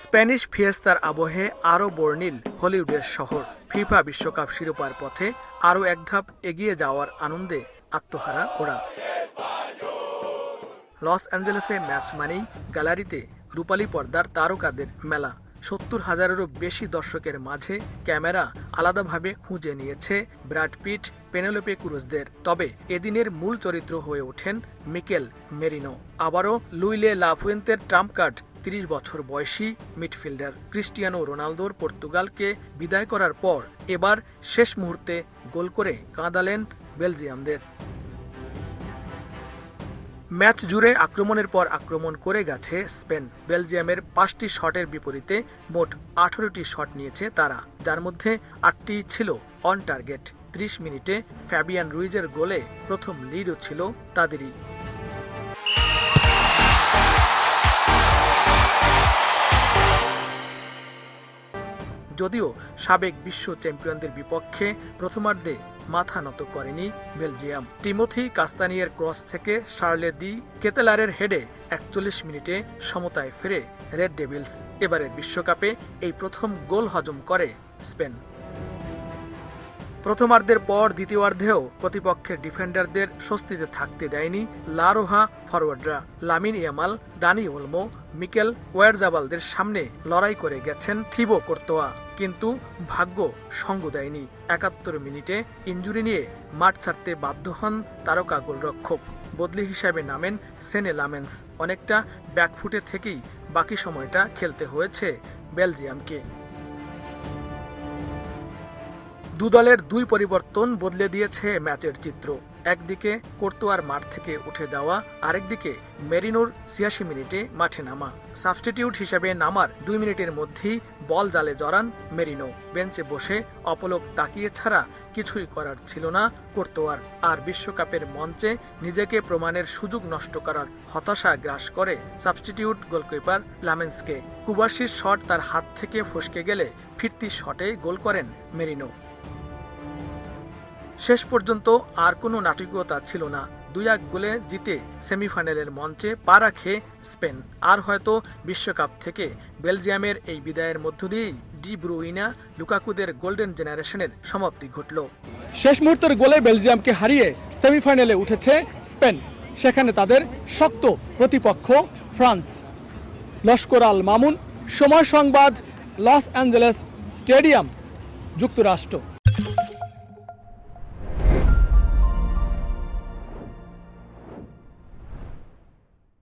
Spanish ফিয়েস্তার আবহে আরও বর্ণিল হলিউডের শহর। ফিফা বিশ্বকাপ শিরোপার পথে আরও এক ধাপ এগিয়ে যাওয়ার আনন্দে আত্মহারা ওরা। লস অ্যাঞ্জেলেসে ম্যাচ মানেই গ্যালারিতে রূপালী পর্দার তারকাদের মেলা। ৭০,০০০-এরও বেশি দর্শকের মাঝে ক্যামেরা আলাদাভাবে খুঁজে নিয়েছে ব্র্যাড পিট, পেনেলোপে ক্রুজদের। তবে এদিনের মূল চরিত্র হয়ে ওঠেন মিকেল মেরিনো। আবারও লুইলে লাফুয়েন্তের ট্রাম্প কার্ড ৩০ বছর বয়সী মিডফিল্ডার ক্রিস্টিয়ানো রোনালদোর পর্তুগালকে বিদায় করার পর এবার শেষ মুহূর্তে গোল করে কাঁদালেন বেলজিয়ামদের। ম্যাচ জুড়ে আক্রমণের পর আক্রমণ করে গেছে স্পেন। বেলজিয়ামের ৫টি শটের বিপরীতে মোট ১৮টি শট নিয়েছে তারা, যার মধ্যে ৮টি ছিল অন টার্গেট। ৩০ মিনিটে ফ্যাবিয়ান রুইজের গোলে প্রথম লিডও ছিল তাদেরই। যদিও সাবেক বিশ্ব চ্যাম্পিয়নদের বিপক্ষে প্রথমার্ধে মাথা নত করেনি বেলজিয়াম। টিমোথি কাস্তানিয়ের ক্রস থেকে শার্লে দি কেতেলারের হেডে ৪১ মিনিটে সমতায় ফেরে রেড ডেভিলস। এবারের বিশ্বকাপে এই প্রথম গোল হজম করে স্পেন। প্রথমার্ধের পর দ্বিতীয়ার্ধেও প্রতিপক্ষের ডিফেন্ডারদের স্বস্তিতে থাকতে দেয়নি লা রোহা ফরওয়ার্ডরা। Lamine Yamal, Dani Olmo, Mikel ওয়ারজাবালদের সামনে লড়াই করে গেছেন থিবো কোর্তোয়া, কিন্তু ভাগ্য সঙ্গ দেয়নি। ৭১ মিনিটে ইনজুরি নিয়ে মাঠ ছাড়তে বাধ্য হন তারকা গোলরক্ষক। বদলি হিসাবে নামেন সেনে লামেন্স। অনেকটা ব্যাকফুটে থেকেই বাকি সময়টা খেলতে হয়েছে বেলজিয়ামকে। দু দলের দুই পরিবর্তন বদলে দিয়েছে ম্যাচের চিত্র। একদিকে কোর্তোয়ার মাঠ থেকে উঠে যাওয়া, আরেকদিকে মেরিনোর ৮৬ মিনিটে মাঠে নামা। সাবস্টিটিউট হিসেবে নামার ২ মিনিটের মধ্যেই বল জালে জড়ান মেরিনো। বেঞ্চে বসে অপলক তাকিয়ে ছাড়া কিছুই করার ছিল না কোর্তোয়ার। আর বিশ্বকাপের মঞ্চে নিজেকে প্রমাণের সুযোগ নষ্ট করার হতাশা গ্রাস করে সাবস্টিটিউট গোলকিপার লামেন্সকে। কুবার্সির শট তার হাত থেকে ফসকে গেলে ফিরতি শটে গোল করেন মেরিনো। শেষ পর্যন্ত আর কোনো নাটকীয়তা ছিল না। ২-১ গোলে জিতে সেমিফাইনালের মঞ্চে পা রাখে স্পেন। আর হয়তো বিশ্বকাপ থেকে বেলজিয়ামের এই বিদায়ের মধ্য দিয়েই ডি ব্রুইনা, লুকাকুদের গোল্ডেন জেনারেশনের সমাপ্তি ঘটল। শেষ মুহূর্তের গোলে বেলজিয়ামকে হারিয়ে সেমিফাইনালে উঠেছে স্পেন। সেখানে তাদের শক্ত প্রতিপক্ষ ফ্রান্স। লস্কর আল মামুন, সময় সংবাদ, লস অ্যাঞ্জেলেস স্টেডিয়াম, যুক্তরাষ্ট্র।